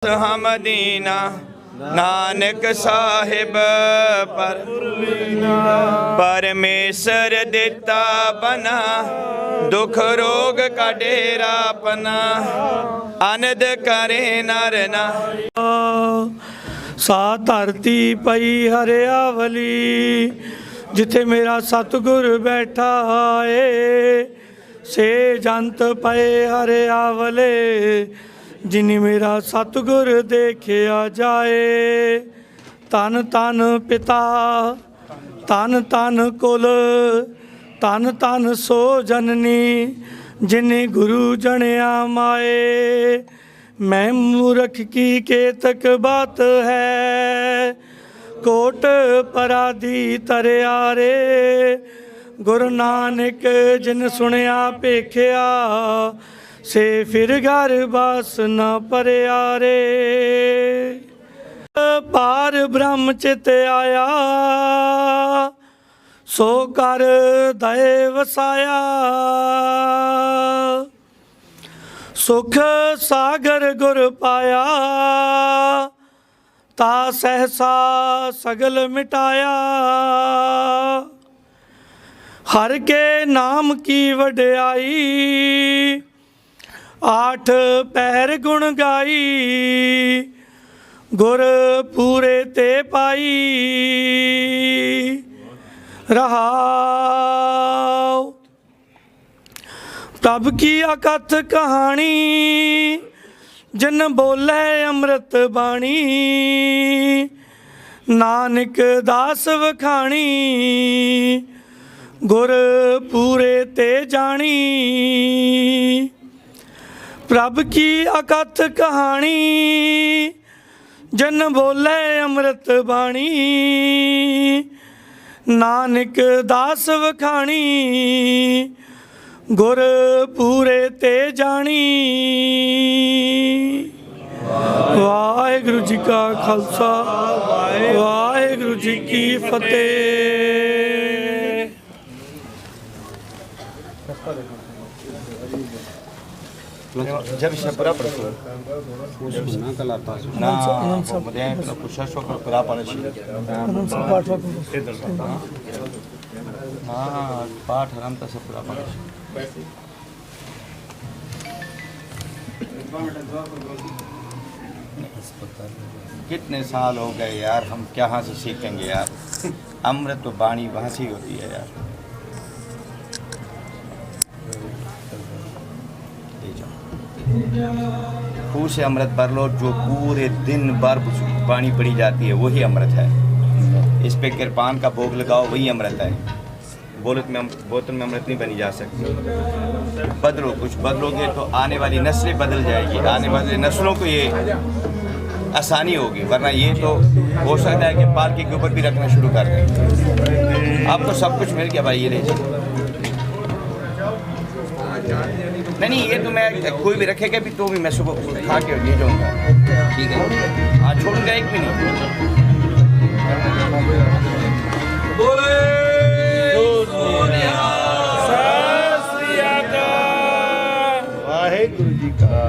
ਮਦੀਨਾ ਨਾਨਕ ਸਾਹਿਬ ਪਰ ਪਰਮੇਸ਼ਰ ਦਿੱਤਾ ਬਨਾ ਦੁਖ ਰੋਗ ਕਾ ਡੇਰਾ ਪਨਾ ਅਨੰਦ ਕਰੇ ਨਰ ਨਾ ਸਾ ਧਰਤੀ ਪਈ ਹਰਿਆਵਲੀ ਜਿੱਥੇ ਮੇਰਾ ਸਤਿਗੁਰ ਬੈਠਾ ਏ ਸੇ ਜੰਤ ਪਏ ਹਰਿਆਵਲੇ ਜਿਨੀ ਮੇਰਾ ਸਤਿਗੁਰ ਦੇਖਿਆ ਜਾਏ। ਧੰਨ ਧੰਨ ਪਿਤਾ ਧੰਨ ਧੰਨ ਕੁਲ ਧੰਨ ਧੰਨ ਸੋ ਜਨਨੀ ਜਿਨੇ ਗੁਰੂ ਜਣਿਆ ਮਾਏ। ਮੈਂ ਮੂਰਖ ਕੀ ਕੇਤਕ ਬਾਤ ਹੈ ਕੋਟ ਪਰਾਦੀ ਤਰਿਆ ਰੇ ਗੁਰੂ ਨਾਨਕ ਜਿਨ ਸੁਣਿਆ ਭੇਖਿਆ ਸੇ ਫਿਰ ਘਰ ਬਾਸ ਨਾ ਪਰਿਆ ਰੇ। ਪਾਰ ਬ੍ਰਹਮ ਚਿਤ ਆਇਆ ਸੋ ਕਰ ਦਇ ਵਸਾਇਆ ਸੁਖ ਸਾਗਰ ਗੁਰ ਪਾਇਆ ਤਾ ਸਹਸਾ ਸਗਲ ਮਿਟਾਇਆ। ਹਰ ਕੇ ਨਾਮ ਕੀ ਵਡਿਆਈ ਆਠ ਪਹਿਰ ਗੁਣ ਗਾਈ ਗੁਰ ਪੂਰੇ ਤੇ ਪਾਈ ਰਹਾਉ। ਪ੍ਰਭ ਕੀ ਅਕਥ ਕਹਾਣੀ ਜਿਨ ਬੋਲੇ ਅੰਮ੍ਰਿਤ ਬਾਣੀ ਨਾਨਕ ਦਾਸ ਵਖਾਣੀ ਗੁਰ ਪੂਰੇ ਤੇ ਜਾਣੀ। ਪ੍ਰਭ ਕੀ ਅਕਥ ਕਹਾਣੀ ਜਨ ਬੋਲੇ ਅੰਮ੍ਰਿਤ ਬਾਣੀ ਨਾਨਕ ਦਾਸ ਵਖਾਣੀ ਗੁਰ ਪੂਰੇ ਤੇ ਜਾਣੀ। ਵਾਹਿਗੁਰੂ ਜੀ ਕਾ ਖਾਲਸਾ ਵਾਹਿਗੁਰੂ ਜੀ ਕੀ ਫਤਿਹ। जब शपरा पड़तो ना मध्य पुरुषाशो पर पुरा पाणशी हाँ पाठ हरम तस पुरा पाणशी। कितने साल हो गए यार, हम कहाँ से सीखेंगे यार। अमृत तो वाणी वहाँ से ही होती है यार। खूह से अमृत भर लो, जो पूरे दिन भर पानी पड़ी जाती है वही अमृत है। इस पे कृपान का भोग लगाओ वही अमृत है। बोतल में अमृत नहीं बनी जा सकती। बदलो, कुछ बदलोगे तो आने वाली नस्लें बदल जाएगी, आने वाली नस्लों को ये आसानी होगी, वरना ये तो हो सकता है कि पालकी के ऊपर भी रखना शुरू कर दें। आपको सब कुछ मिल गया भाई, ये ले जाइए। नहीं ये तो मैं कोई भी रखेगा भी तो भी मैं सुबह खा के ले जाऊँगा, ठीक है। हाँ छोड़ूंगा एक भी नहीं। वाहेगुरु जी का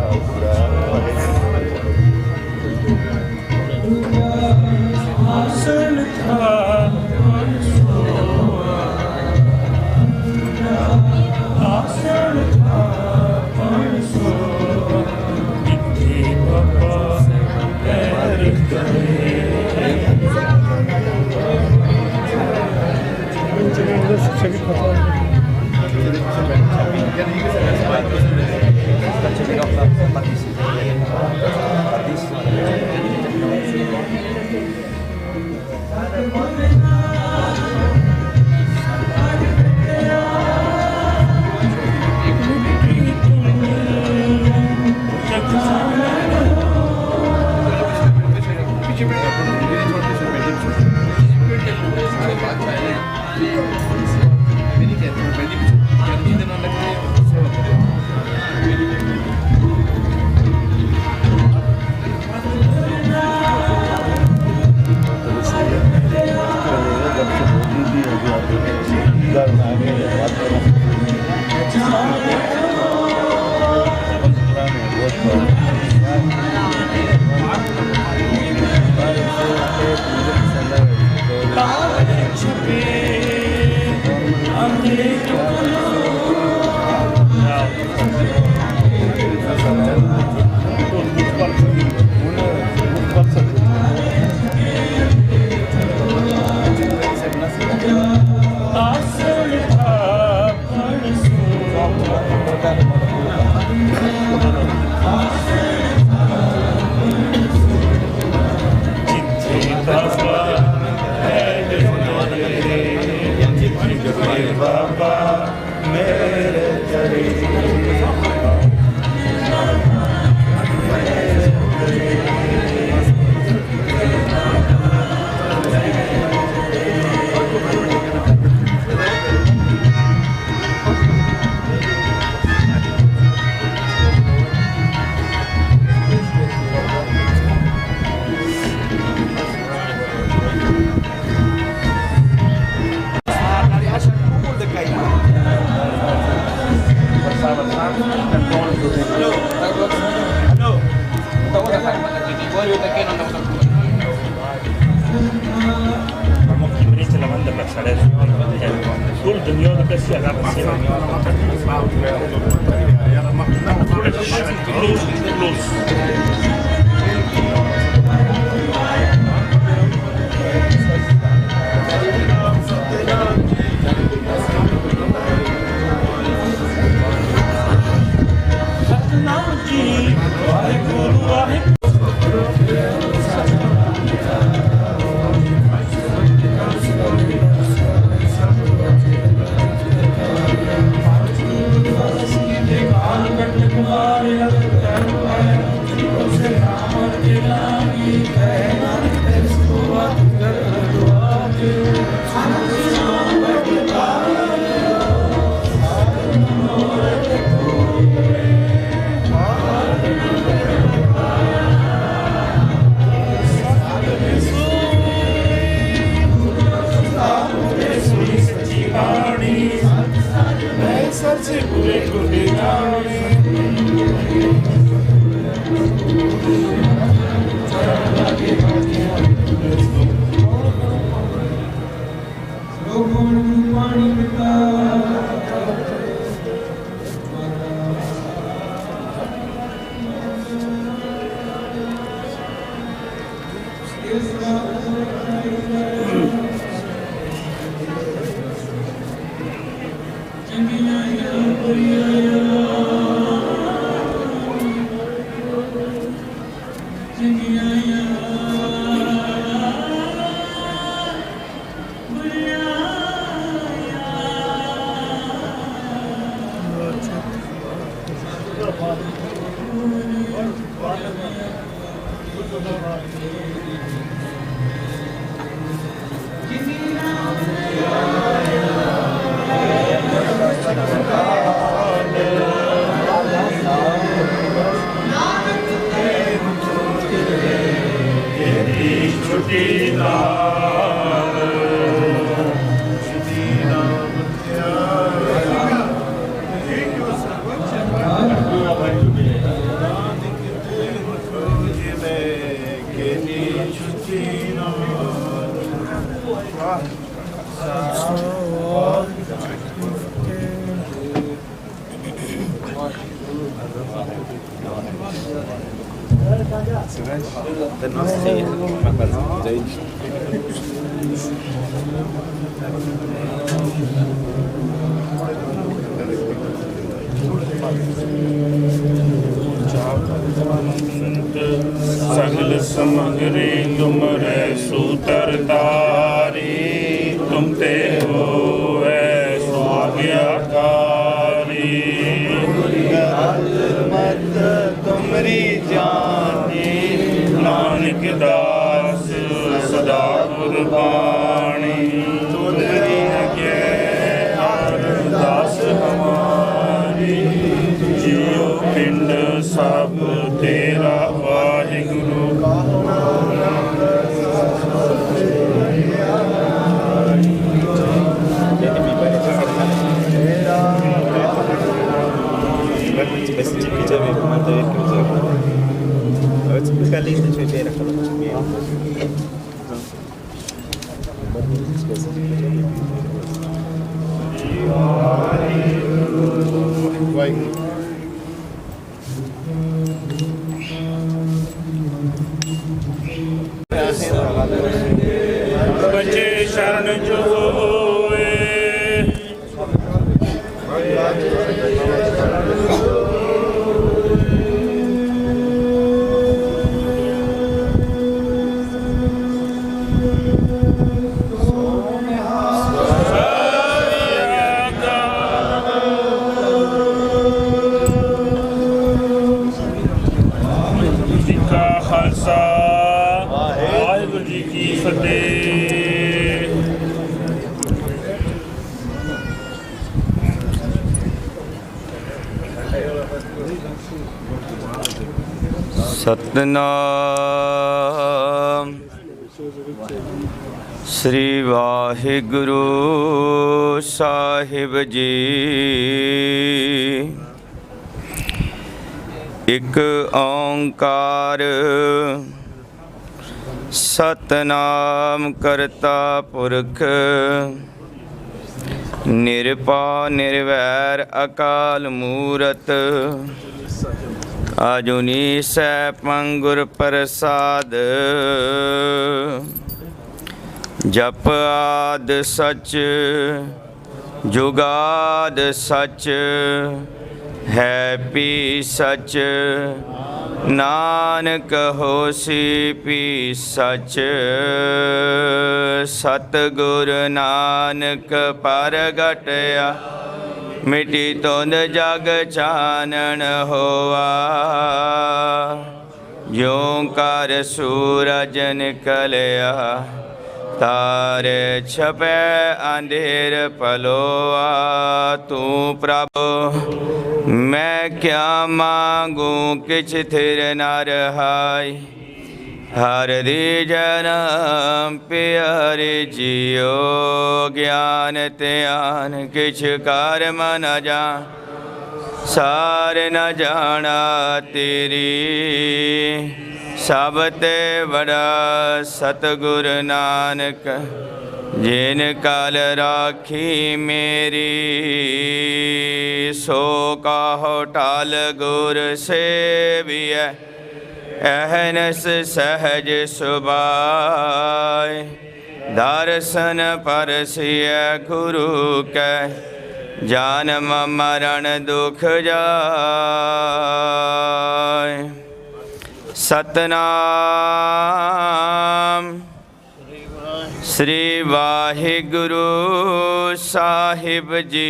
आसन था आसन था Invece lavanda per salire sul dunia da questa la passione plus Satnam ਜੀ ਵਾਹਿਗੁਰੂ ਵਾਹਿਗੁਰੂ सगल समग्री तुमरे सूतर तारी तुम ते हो सो आज्ञाकारी मत तुमरी जानी नानक दास सदा कुर्बानी तुमरी दास हमारी जियो पिंड सब तेरा वाहिगुरु बचे शरण जो होए खालसा वाहिगुरू जी की फतेह। सतनाम श्री वाहिगुरु साहिब जी। एक ओंकार सतनाम करता पुरख निरपा निर्वैर अकाल मूरत आजुनी सैपं गुर प्रसाद जप आद सच जुगाद सच है पी सच नानक होसी पी सच सतगुर नानक परगटया मिटी तुंद जग चानन होआ ज्यों कर सूरज निकलया तारे छपे अंधेर पलोआ तू प्रभु मैं क्या मांगू किछ थिर न रहाई हर दी जन्म प्यारे जियो ज्ञान त्यान किछ कर्म न जान सार न जाना तेरी सब ते बड़ा सतगुर नानक जिन कल राखी मेरी सो काहो टाल गुर सेविय अहनस सहज सुभाय दर्शन परसिय गुरु कै जन्म मरण दुख जाय सतनाम श्री वाहिगुरु साहिब जी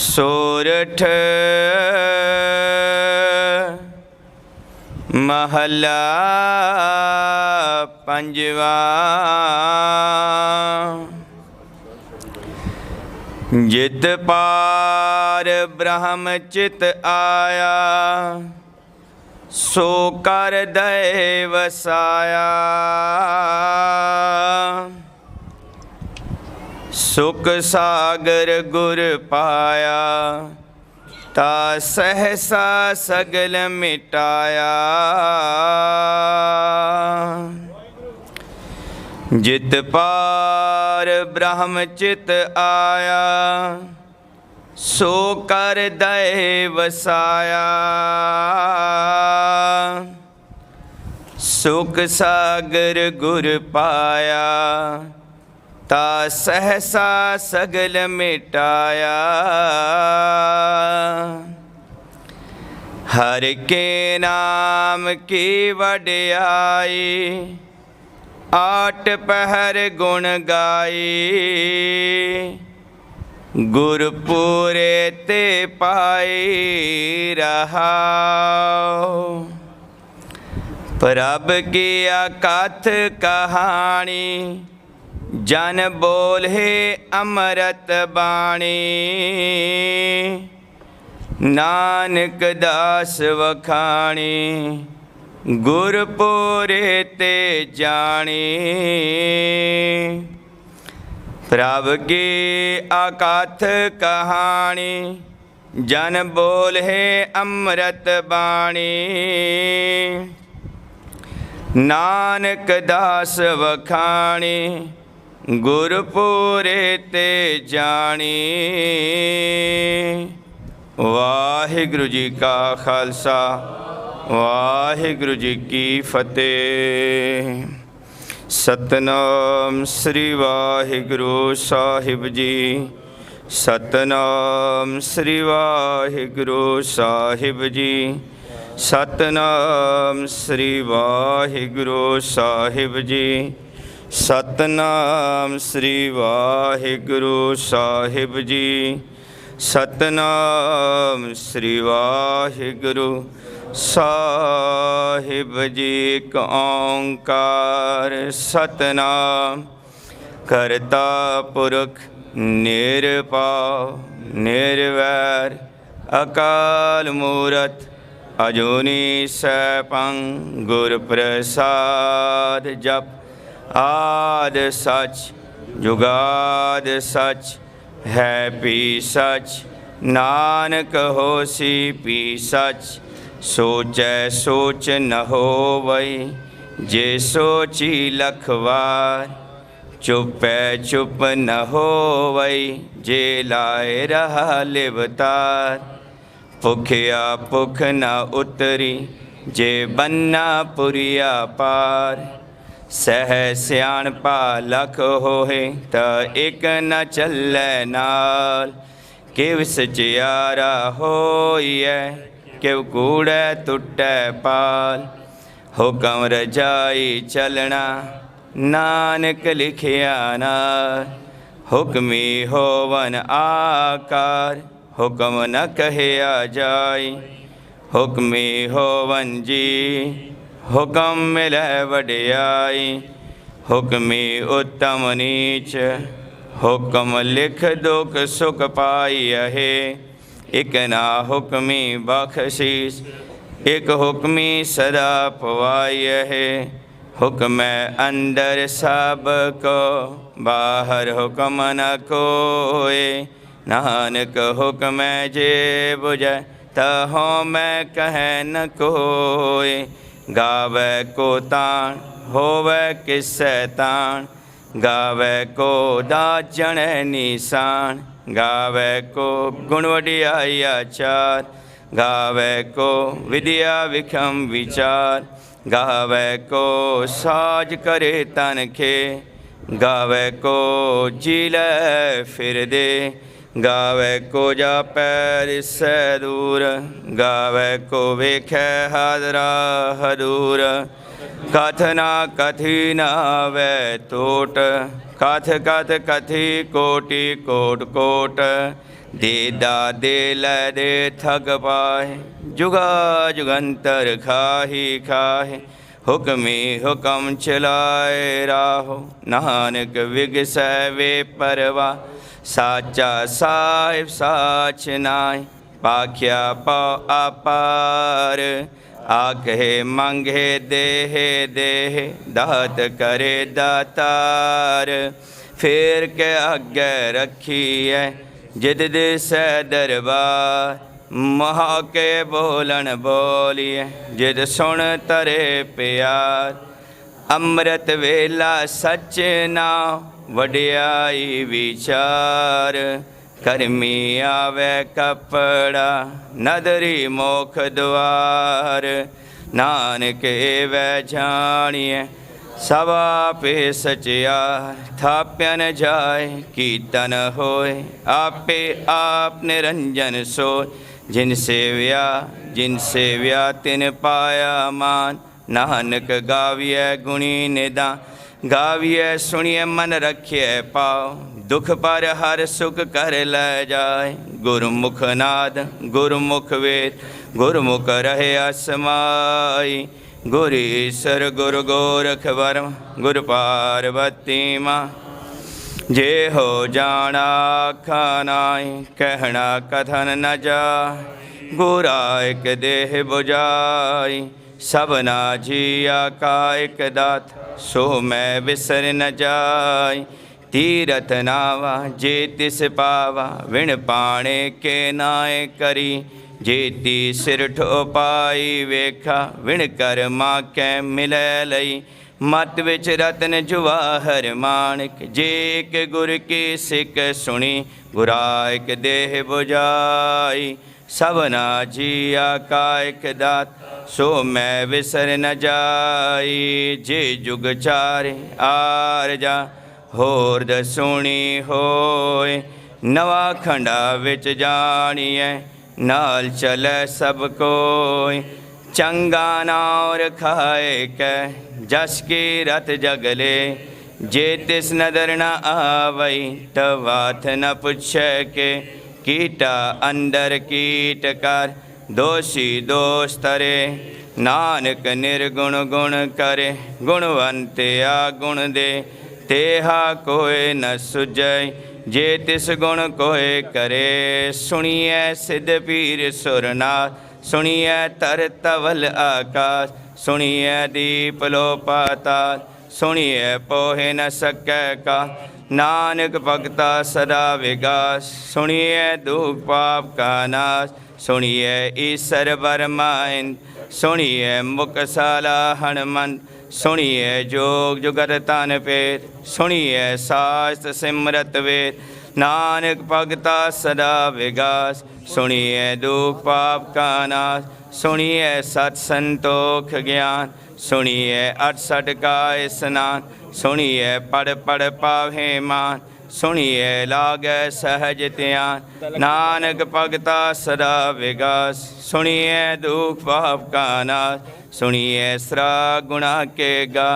सोरठ महला पंजवा जित पार ब्रह्म चित आया सो कर दय वसाया सुख सागर गुर पाया ता सहसा सगल मिटाया जित पार ब्रह्म चित आया सो कर दय वसाया सुख सागर गुर पाया ता सहसा सगल मिटाया हर के नाम की वड्याई आठ पहर गुण गाई गुरपुरे ते पाई रहाओ प्रभ की अकथ कहानी जन बोले अमृत बाणी नानक दास वखाणी गुरपुरे ते जानी प्रभ की अकथ कहानी जन बोले अमृत बाणी नानक दास वखाणी गुरपुरे ते जानी वाहिगुरु जी का खालसा वाहिगुरु जी की फतेह सतनाम श्री वाहिगुरु साहिब जी सतनाम श्री वाहिगुरु साहिब जी सतनाम श्री वाहिगुरु साहिब जी सतनाम श्री वाहिगुरु साहिब जी सतनाम श्री वाहिगुरु साहिब जी। एक ओंकार सतनाम करता पुरख निरपाव निर्वैर अकाल मूरत अजूनी सैपं गुर प्रसाद जप आद सच जुगाद सच है पी सच नानक होसी पी सच सोचै सोच न होवै जे सोची लखवार। चुपै चुप न होवै जे लाए रहा लिवतार। भुखिया भुख न उतरी जे बन्ना पुरिया पार। सह सियाणपा लख होए त एक न चलै नाल। किव सचियारा होइए किव कूड़ै टुटै पाल। हुक्म रजाई चलना नानक लिखिया नाल। हुक्मी होवन आकार हुक्म न कहया जाय। हुक्मी होवन जी हुक्म मिलै वडियाई। हुक्मी उत्तम नीच हुक्म लिख दुख सुख पाई है। एक ना हुक्मी बख्शीस एक हुक्मी सदा पवाई है। हुक्म अंदर सब को बाहर हुक्म न कोय। नानक हुक्म जे बुझै तहो मैं कह न कोय। गावे को ताण होवे किसै ताण। गावे को दाजण निशान। गावे को गुण वडियाई आचार। गावे को विद्या विखम विचार। गावे को साज करे तन खे। गावे को जीले फिर दे। गावे को जा पैर से दूर। गावे को वेखे हादरा हदूर। कथ ना कथी ना वे टोट। कथ कथ कथी कोटि कोट कोट। देदा दे लै दे थग पाए। जुगा जुगंतर खाही खाहे। हुक्मी हुक्म चलाए राहो। नानक विगसै वे परवा। साचा साहिब साच नाय। पाख्या पाओ अपार। आखे मंगे देह देह दात करे दातार। फेर के आगे रखी है जिद दिसै दरबार। महा के बोलन बोलिए जिद सुन तरे प्यार। अमृत वेला सच नाम वडियाई विचार। करमी आवे कपड़ा नदरी मोख द्वार। नानक एवै जानिए सब आपे सचियार। थाप्यन जाय कीर्तन होय आपे आप निरंजन सोय। जिन सेव्या तिन पाया मान। नानक गाविय गुणी निदान। गाविय सुनिए मन रखिए पाओ। दुख पर हर सुख कर ले जाए। गुरुमुख नाद गुरुमुख वेद गुरुमुख रहे असमाई। गुरु ईश्वर गुरु गोरख वर्म गुरु पार्वती माँ। जे हो जाना खानाय कहना कथन न जाय। गुरायक देह बुझाई सबना जिया कायक दात। सो मैं बिसर न जाय। तीरथ नावा जे तिस पावा विण पाणे के नाय करी। जेती सिर ठो पाई वेखा विण कर माँ कै मिलै लई। मत विच रतन जुवाहर माणिक जेक गुर की सिक सुनी। गुरायक देह बुझाई सबना जिया कायक दात। सो मैं विसर न जाई। जे जुग चारे आर जा होर दसुणी होय। नवा खंडा विच जानिए नाल चले सब कोय। चंगा नार खाए कै जस की रत जगले। जे तिस नदर न आवई तवाथ न पुछे के। कीटा अंदर कीट कर दोषी दोष तरे। नानक निर्गुण गुण करे गुणवंतिया गुण दे। तेहा कोय न सुझै जे तिस गुण कोय करे। सुनिए सिद्ध पीर सुरनाथ सुनिए तर तवल आकाश। सुनिए दीप लो पाताल सुनिए पोहे न सकै का। नानक भगता सदा विकास सुनिए दुख पाप का नाश। सुनिए ईश्वर वर्माइन सुनिए मुकसाला हनुमंत सुनिए जोग जुगत तन पेद सुनिए शास्त्र सिमरत वेद नानक भगता सदा विगास सुनिए दुख पाप का नाश सुनिए सत संतोख ज्ञान सुनिए 68 का स्नान सुनिए पढ़ पढ़ पावे मान सुनिए लागे सहज त्यान नानक भगता सदा विगास सुनिए दुख पाप का नाश सुनिए श्रा गुणा के गा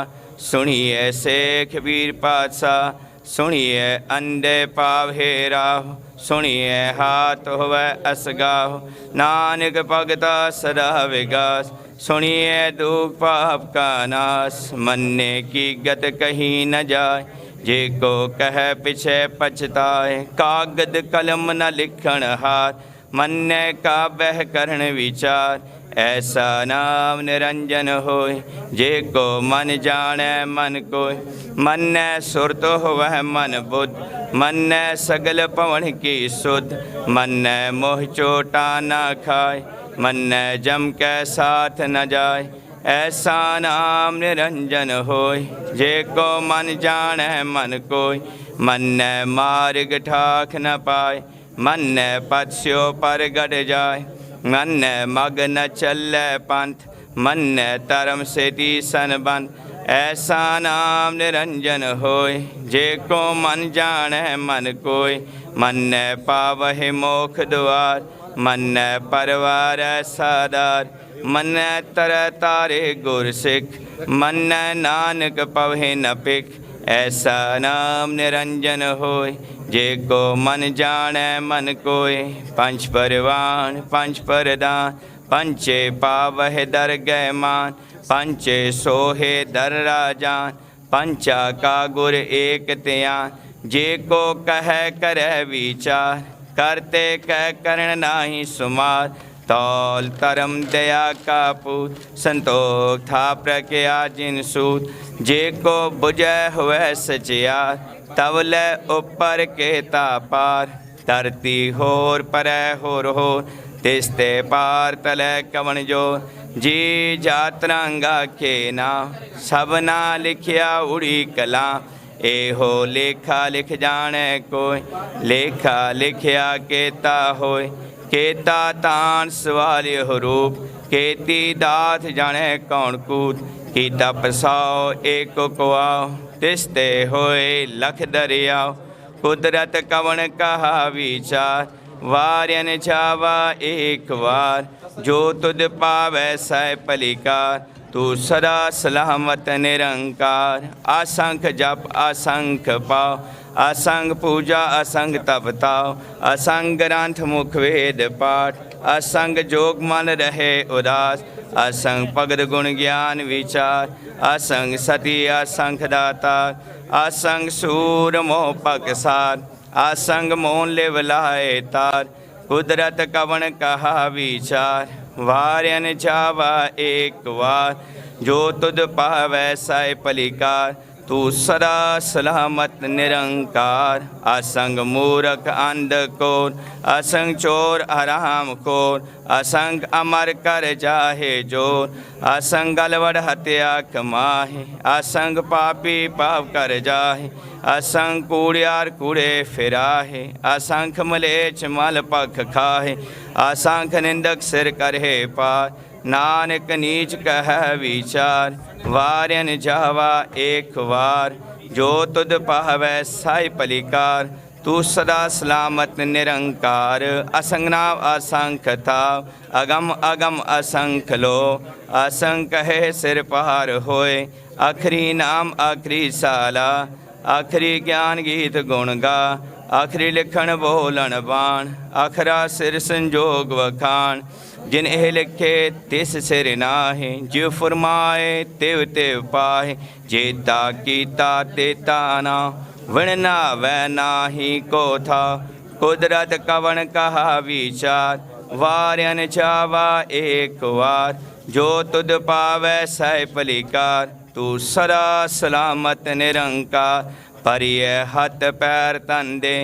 सुनिए शेख वीर पातशाह सुनिए अंडे पावे राह सुनिए हाथ हुए असगाह नानक भगता सदा विगास सुनिए दुख पाप का नाश मन्ने की गत कहीं न जाए जे को कह पिछे पछताए कागद कलम न लिखण हाथ मन्ने का बह करण विचार ऐसा नाम निरंजन होय जे को मन जाने मन कोय मन सुरत वह मन बुद्ध मन सगल पवन की शुद्ध मन मोह चोटा न खाए मन जम के साथ न जाए ऐसा नाम निरंजन होय जे को मन जाने मन कोय मन मार्ग ठाक न पाए मन पत्स्यो पर गड़ जाए मन मग न चल पंथ मन तरम से सन बंद ऐसा नाम निरंजन होय जे को मन जाने मन कोय मन पावहि मोख द्वार मन परवार सादार मन तर तारे गुर सिख मन नानक पवहि न पिख ऐसा नाम निरंजन होय जे को मन जाने मन कोय पंच परवान पंच परदान पंचे पावह दर गय मान पंचे सोहे दर राजान पंचा का गुर एक त्यान जे को कह कर विचार करते कह करण नाही सुमार तौल तरम दया का पूत संतोख था प्रज्ञा जिन सूत जे को बुझे हुए सचियार तवल ऊपर के तापार धरती होर पर होर होर तिस्ते पार तले कवन जो जी जातरंगा के नाम सबना लिखिया उड़ी कला एहो लेखा लिख जाने कोई लेखा लिखिया केता होय केता तान सवाल रूप केती दात जाने कौन कूद की तपसाओ एक कुआओ तिस्ते होए लख दरियाओ कुदरत कवन कहा विचार वार्यन जावा एक वार जो तुद पावै सै पलिकार तू सदा सलामत निरंकार असंख जप असंख पाओ असंग पूजा असंग तपताओ असंग ग्रंथ मुख वेद पाठ असंग जोग मन रहे उदास असंग भगत गुण ज्ञान विचार असंग सती असंख दाता असंग सूर मोह पकसार असंग मोन लिव लाए तार कुदरत कवन कहा विचार वार्यन जावा एक वार जो तुद पावै साय पलिकार तू सदा सलामत निरंकार असंग मूरख अंध कोर असंग चोर हराम कोर असंग अमर कर जाहे जोर असंग गलवड़ हत्या कमाहे असंग पापी पाप कर जाहे असंग कूड़ियार कूड़े फिराहे असंख मलेच मल पख खाहे असंख निंदक सिर करहे पार नानक नीच कह विचार वार्यन जावा एक वार जो तुद पावै साय पलिकार तू सदा सलामत निरंकार असंग नाम असंख था अगम अगम असंख लो असंख है सिर पहार होए आखरी नाम आखरी साला आखरी ज्ञान गीत गुण गा आखरी लिखण बोलन बाण आखरा सिर संजोग वखान जिन एह लिखे तिस सिर नाहे जो फरमाए तिव तिव पाए जेता कीता तेता ना विणना वै नाही को था कुदरत कवन कहा विचार वार्यन जावा एक वार जो तुद पावै सै पलिकार तू सदा सलामत निरंकार परिय हथ पैर तन दे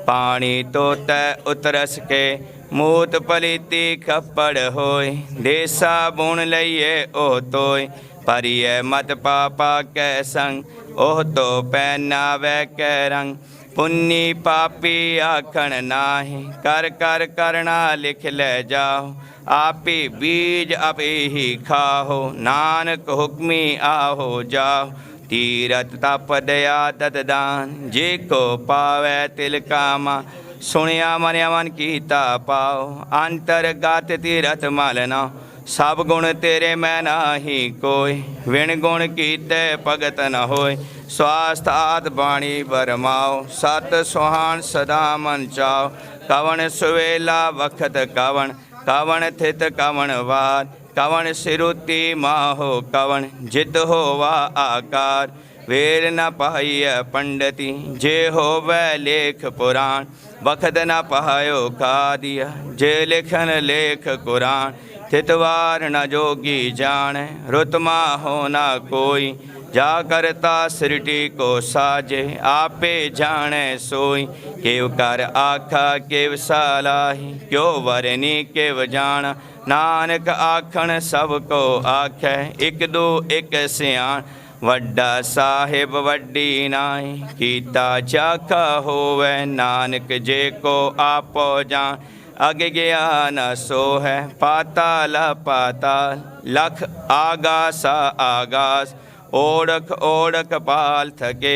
पानी तो तै उतरस के मूत पलीती खप्पड़ होय देसा बुण लइए ओह तोय परिय मत पापा कै संग ओह तो पैना वै कै रंग पुन्नी पापी आखण नाहि कर कर करना लिख ले जाओ आपी बीज आपे ही खाहो नानक हुक्मी आहो जाओ तीरथ तप दया दददान जे को पावै तिल कामा सुनिया मनिया मन कीता पाओ अंतरगत तीरथ मलना सब गुण तेरे मैं नाही कोय विण गुण कीते भगत न होय स्वास्थ्य आद बाणी बरमाओ सत सुहान सदा मन चाओ कवन सुवेला वखत कवन कवन थित कवन वार कवन सिरुति माहो कवन जित होवा आकार वेर न पाइय पंडिती जे हो वै लेख पुराण बखत न पायो खादिया जे लिखन लेख कुरान थितवार न जोगी जाने रुतमा हो न कोई जा करता सृष्टि को साजे आपे जाने सोई केव कर आखा केव सालाही क्यों वरनी केव जाना नानक आखण सब को आखे एक दो एक सियाण वड्डा साहिब वड्डी नाई कीता चाखा होवे नानक जे को आपो जान अग गया न सो है पाताल पाताल लख आगास आगास ओढ़क ओढ़क पाल थके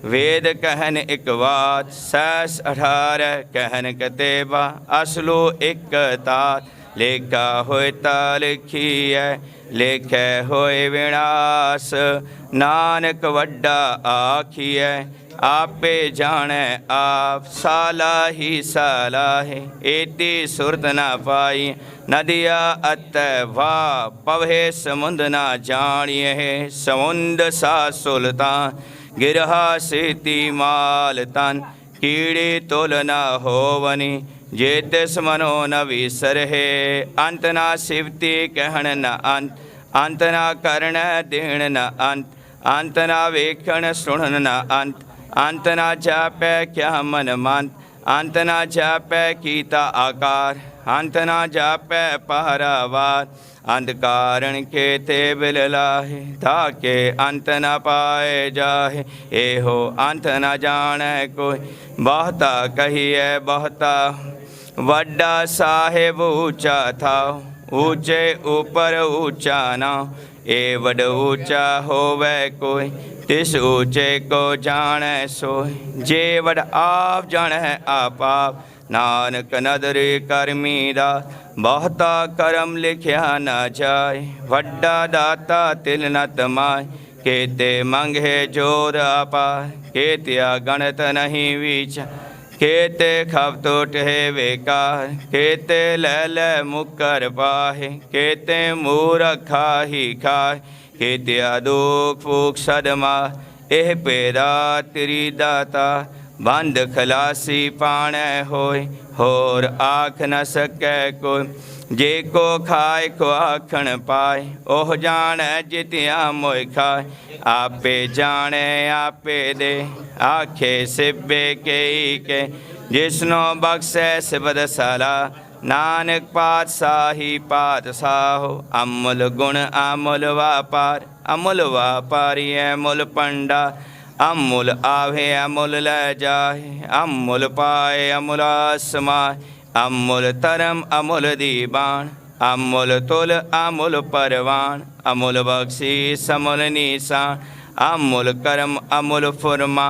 वेद कहन एक बात सैस 18 कहन कतेबा असलो एक तात लेखा होय लिखी है लेखे होय विनाश नानक वड्डा आखिए आपे जाने आप साला ही साला है एती सुरत न पाई नदिया अत वाह पवे समुंद न जानिए है समुंद सा सुल्तान गिरहा सीती माल तन कीड़े तोल न होवनी जे तिस मनो न विसर है अंत ना शिवती कहण न अंत अंत ना करण देण न अंत अंत ना वेखण सुणन न अंत अंत ना जापै क्या मन मंत अंत ना जापै कीता आकार अंत ना जापै पहरावार अंधकारण के ते बिललाहे ताके अंत न पाए जाहे एहो अंत न जाने कोई बहुता कहिए बहुता वड्डा साहेब ऊंचा था ऊंचे ऊपर ऊंचा ना ए वड ऊंचा होवे कोई तिस ऊंचे को जाने सोई जे वड आप जाने आप आप नानक नदरे करमी दा बहुता करम लिखिया न जाए वड्डा दाता तिल न तमाय केते मंगे जोर अपाय केतिया गणत नहीं विचार केते खपतोट है बेकार केते लैल मुकर पाहे केते मूर्खा ही खाए केतिया दुख फूक सदमा एह पेरा तेरी दाता बंद खलासी पाने होय होर आख न सकै कोई जे को खाए को आखण पाए ओह जाने जितिया मोय खाए आपे जाने आपे दे आखे सिब्बे के जिसनो बख्शे सिबद सला नानक पातशाही पातशाहो अमुल गुण अमुल व्यापार अमुल व्यापारी अमुल पंडा अमुल आवे अमुल ल जाहे अमुल पाए अमुल आसमाय अमुल तरम अमुल दीवान अमुल तुल अमुल परवान अमुल बख्शी समूल निशान अमुल करम अमुल फुरमा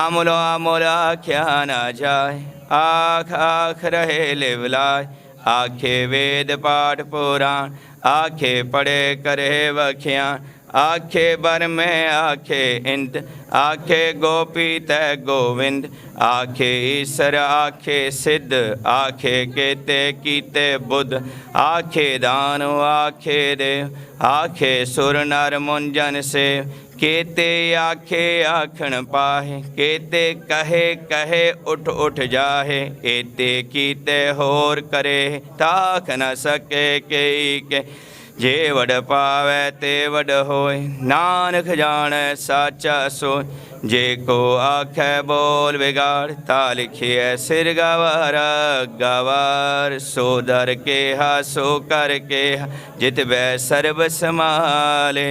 अमुल अमुल आख्या न जाए आख आख रहे लेवलाय आखे वेद पाठ पुराण आखे पढ़े करे वख्यान आखे बर में आखे इंद आखे गोपी तय गोविंद आखे ईश्वर आखे सिद्ध आखे केते कीते बुद्ध आखे दानो आखे देव आखे सुर नर मुंजन से केते आखे आखण पाहे केते कहे कहे उठ उठ जाहे एते कीते होर करे ताख न सके के जे वड पावै ते वड होय, नानक जानै साचा सोय। जे को आखै बोल बिगाड़, ता लिखिए सिर गवार गवार। सो दर केहा सो कर केहा, जित बै सर्ब समाले।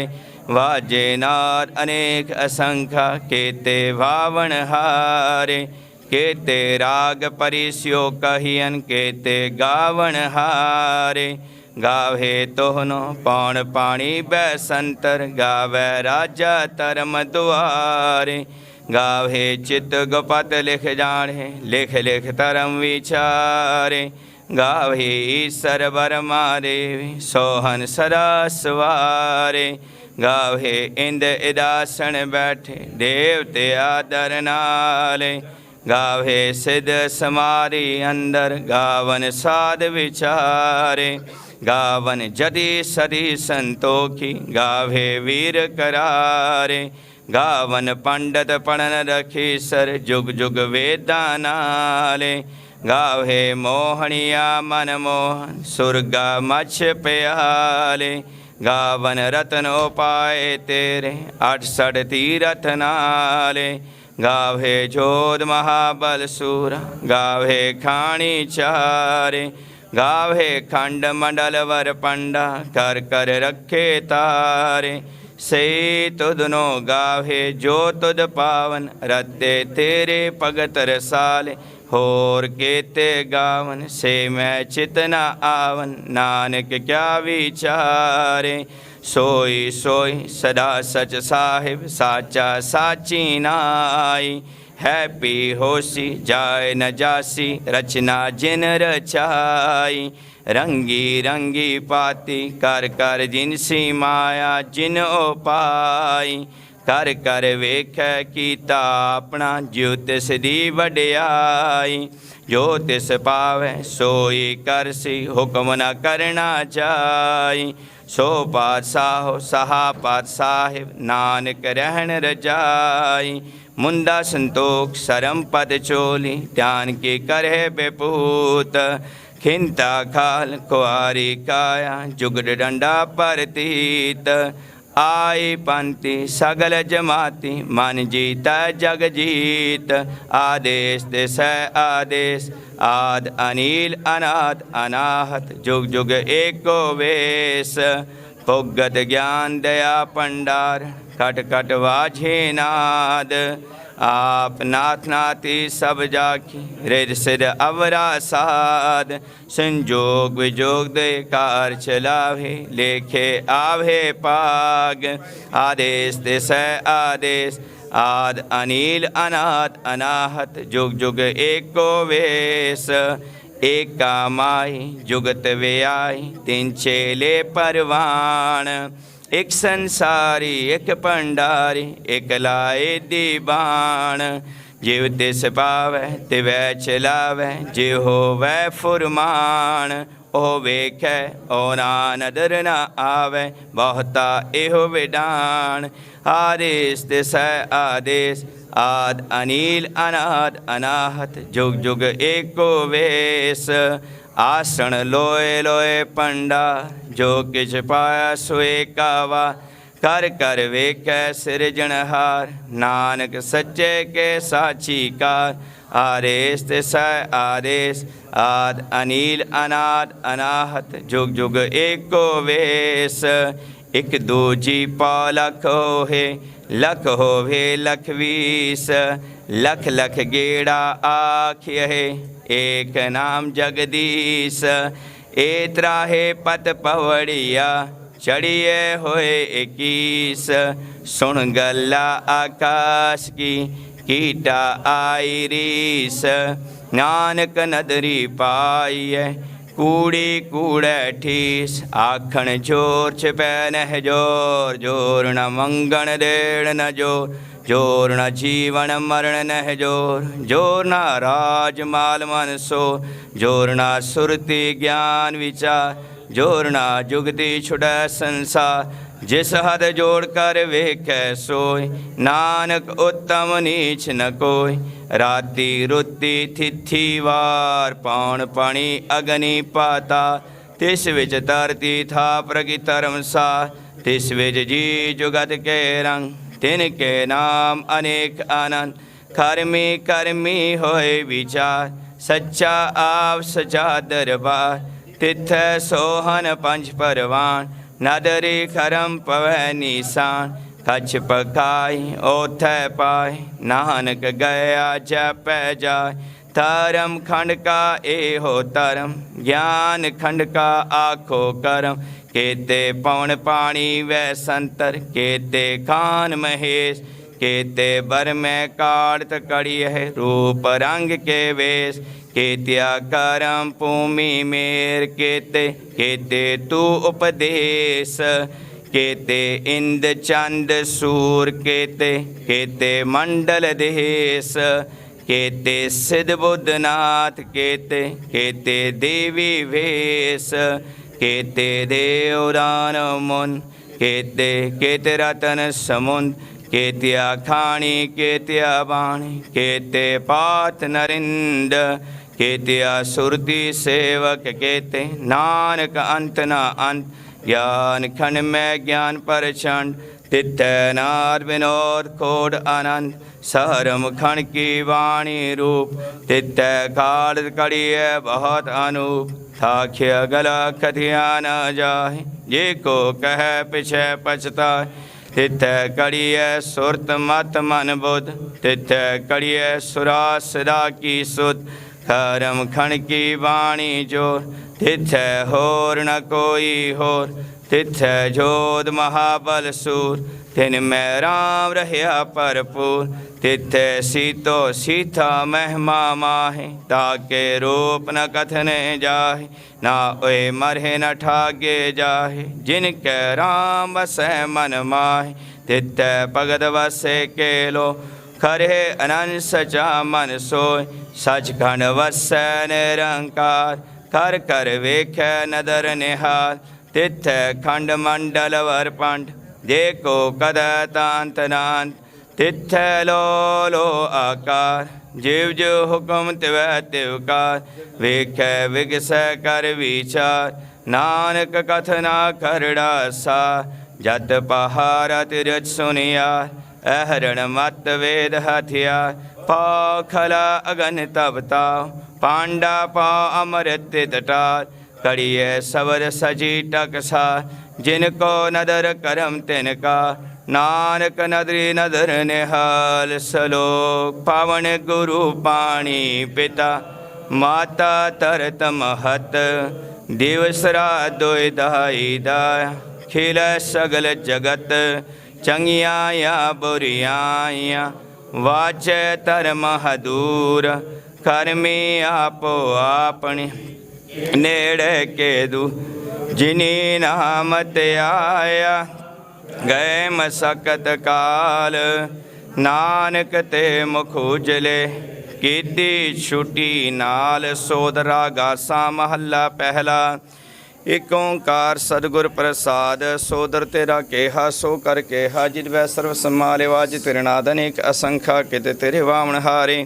वाजे नाद अनेक असंख्या, केते भावन हारे। केते राग परिस्यो कहियन, केते गावन हारे। गावे तोहनो पौण पाणी बैसंतर, गावे राजा धर्म दुआरे। गावे चित गुपत लिख जाने, लिख लिख धर्म विचारे। गावे ईश्वर बरमा देवी, सोहन सदा सवारे। गावे इंद इदासन बैठे, देवते आदर नाले। गावे सिद्ध समाधि अंदर, गावन साध विचारे। गावन जदि सदी संतोखी, गावे वीर करारे। गावन पंडित पढ़न रखी सर, जुग जुग वेदा नाले। गावे मोहनिया मन मोहन, सुरगा मछ प्याले। गावन रतन उपाय तेरे, 68 तीरथ नाले। गावे जोध महाबल सूरा, गावे खाणी चारे। गावे खंड मंडल वर पंडा, कर कर रखे तारे। से तुदनो गावे जो तुद पावन, रते तेरे भगत रसाले। होर केते गावन, से मैं चितना आवन, नानक क्या विचारे। सोई सोई सदा सच साहिब, साचा साची नाई। है पी होसी जाय न जासी, रचना जिन रचाई। रंगी रंगी पाती, कर कर जिनसी माया जिन उपाई। कर कर वेख कीता अपना, ज्यो तिस दी वड्याई। जो तिस पावै सोई करसी, हुक्म न करना चाई। सो पातशाहो सहा पातशाहिब, नानक रहन रजाई। मुंदा संतोख सरम पद चोली, ध्यान की करहे बेपूत। खिंता खाल कुआरी काया, जुगड़ डंडा परतीत। आई पंथी सगल जमाती, मन जीता जग जीत। आदेश दिस आदेश, आद अनिल अनाद अनाहत। जुग जुग एको वेश, पुगत ज्ञान दया पंडार। खट खट वाझे नाद, आप नाथ नाती सब जाकी। रिद सिद अवरा साध, संजोग विजोग दे कार चलावे। लेखे आवे पाग, आदेश दिस आदेश, आद अनिल अनाथ अनाहत। जुग जुग एको वेश, एका माई जुगत व्याई। तीन चेले परवान, एक संसारी एक पंडारी, एक लाए दीवान। जिव तिस पावै तिवै चलावै, जे होवै फुरमान। ओ वेखै ओ ना नदर न आवै, बहुता एहो विडान। आदेश तिस आदेश, आद अनिल अनाद अनाहत। जुग जुग एको वेश, आसन लोए लोए पंडा। जो किछ पाया सोए कावा, कर कर वेख सिरजनहार। नानक सच्चे के साची कार, आदेश तिस आदेश, आद अनिल अनाद अनाहत। जुग जुग एको वेश, एक दूजी पौ लख होहे, लख होवे लख वीस। लख लख गेड़ा आखिए, एक नाम जगदीश। एतरा है पत पवड़िया, चढ़िए होए 21। सुन गल्ला आकाश की, कीटा आई रीस। नानक नदरी पाइए, कूड़ी कूड़े ठीस। आखण जोर छिपै नह जोर, जोर न मंगण देण न जोर। जोर न जीवन मरण नह जोर, जोर न राज माल मन सो। जोर न सुरति ज्ञान विचार, जोर न जुगति छुड़ै संसार। जिस हद जोड़ कर वेखै सोय, नानक उत्तम नीच न कोय। राति रुति तिथि वार, पौन पानी अग्नि पाता। तिस विच धरती थाप रखी धर्मसार, तिस विच जी जुगत के रंग, तिनके नाम अनेक आनंद। कर्मी कर्मी होए विचार, सच्चा आप सचा दरबार, तिथ सोहन पंच परवान, नदरी खरम पवै निशान। कछ पकाई ओथ पाए, नानक गया जपै जाय। धर्म खंड का एहो धर्म, ज्ञान खंड का आखो कर्म। केते पवन पानी वै संतर, केते खान महेश, केते बर में काढ़त कड़ी है रूप रंग के वेश। केत्या करम भूमि मेर, केते केते तू उपदेश। केते इंद चंद सूर, केते केते मंडल देश। केते सिद्ध बुद्धनाथ, केते केते देवी वेश। केते देवदान मुन, केते केते रतन समुंद। केत्या खाणी केत्या बाणी, केते पात नरिंद। केत्या सुरति सेवक, केते नानक अंत न अंत। ज्ञान खंड में ज्ञान प्रचंड, तिथ नाद विनोद कोड आनंद। सहरम खंड की वाणी रूप, तिथ काल कड़ी बहुत अनूप। थाख्य गला कथिया न जाहे, जे को कह पिछे पछताए। तिथ कड़िय सुरत मत मन बुध, तिथ कड़िय सुरा सदा की सुध। खरम खंड की वाणी जोर, तिथ होर न कोई होर। तिथ जोध महाबल सूर, तिन में राम रह्या भरपूर। तिथ सीतो सीता महिमा माहे, ताके रूप न कथने जाहे। ना ओए मरहे न ठागे जाहे, जिनके राम बसै मन माहे। तिथ भगत वसे केलो, खरे अनंत सचा मन सोय। सचखंड वसै निरंकार, कर कर वेख नदर निहार। तिथ खंड मंडल वर पंड, देखो कद तांत नांत। तिथ लो लो आकार, जीव जो हुक्म तिव तिवकार। वेख विगस कर विचार, नानक कथना करड़ा सा। जत पहारा तिरच सुनिया, अहरण मत वेद हथियार। पाव खला अगन तब ताव, पांडा पाव अमृत तटार। कड़िय सवर सजी टकसार, जिनको नदर करम तिनका। नानक नदरी नदर निहाल, सलोक पावन गुरु पाणी पिता। माता तरत महत, दिवसरा दोय दाई दाया। खिल सगल जगत, चंगिया या बुरियाया। वाचे तर महदूर, कर्मी आपो आपने। नेड़े के दू जिनी नाम ते आया, गए मसकत काल। नानक ते मुख उजले, कीती छुटी नाल। सोदरा गासा महला पहला, एक ओंकार सतगुर प्रसाद। सोदर तेरा केहा सो कर केहा, जित वै सर्व संभाले। वाज तेरे नाद अनेक असंख्या, कित तेरे वामन हारे।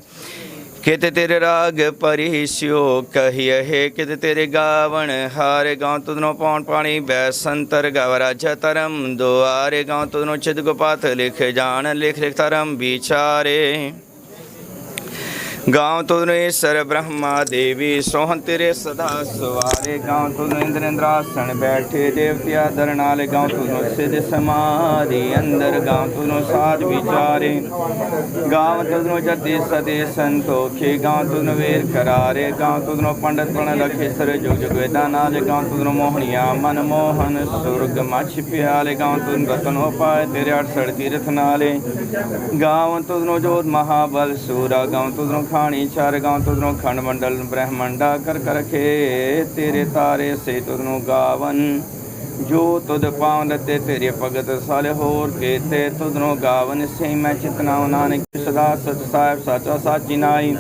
कित तेरे राग परिस्यो कहिए है, कित तेरे गावन हारे। गाँव तुदनो पौन पानी बैसंतर, गाव राजा धर्म दुआरे। गाँव तुदनो चिद गुपात लिख जान, लिख लिख धर्म विचारे। गाँव तुदनो ईश्वर ब्रह्मा देवी, सोहन तेरे सदा सवारे। गाँव तुदनो इंद्र इंद्रासन बैठे, देवतिया दरनाले। गाँव तुदनो सिद्ध समाधि अंदर, गाँव तुदनो साध विचारे। गाँव तुदनो जति सदे संतोखे, गाँव तुदनो वीर करारे। गाँव तुदनो पंडित पण लखे, सर जुग जुग वेदा नाले। गाँव तुदनो मोहनिया मन मोहन, सुर्ग मछ प्याले। गाँव तुदनो रतनो पाए, तेरे 68 तीर्थ नाले। गाँव तुदनो जोध महाबल सूरा, गाँव तुदनो खानी चार। गाँव तुदनो खंड मंडल ब्रह्मंडा, कर कर रखे तेरे तारे से तुदनो गावन। जो तुद पाँव लते तेरे भगत साल, होर केते तुदनो गावन। से मैं चितना नानक सदा सच साहिब साचा साची नाई।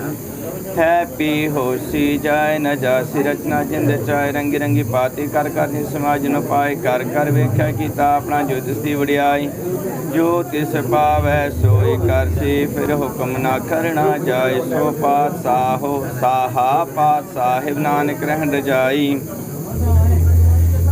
है पी होशी जाए न जासी, रचना जिंद चाहे। रंगी रंगी पाती कर कर समाज न पाए। कर कर वेख्या कीता अपना जो तिसदी वडियाई। जो तिस पावै सोई करसी, फिर हुक्म ना करना जाए। सो पात साहो साहा, पात साहिब नानक रहन रजाई।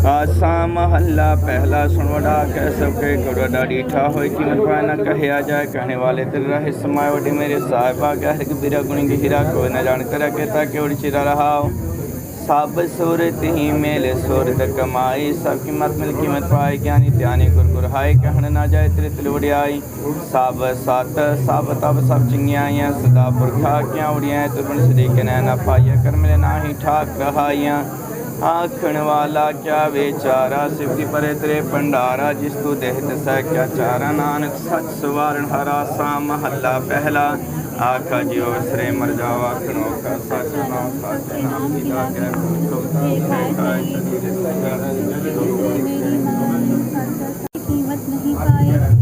आसा महल्ला पहला सुनवड़ा कह सबके कड़वड़ा डीठा हो कीमत पाए न कहे आ जाए कहने वाले तेरे रहे समाय वडी मेरे साहिबा गहर के बिरा गुणी हीरा कोई न जान कर कहता के उड़ी चिरा रहा सब सूरत ही मेले सूरत कमाई सब कीमत मिल कीमत पाए ज्ञानी ध्यानी गुर हाय कहन ना जाए तेरे तिल उड़ियाई सब सत सब तब सब चिंगियाइयाँ सदा पुरखा क्या उड़ियाँ तुरबन सदी के नैना पाइया कर मिले ना ही ठाक रहाइयाँ आखण वाला क्या बेचारा सिद्धि परे तेरे भंडारा जिस तू देहत सह क्या चारा नानक सच सवारण हरा सा महल्ला पहला आखा जियो श्रे मर जाओ आखणो का सच नाम सच नाम की जाके कीमत नहीं पाए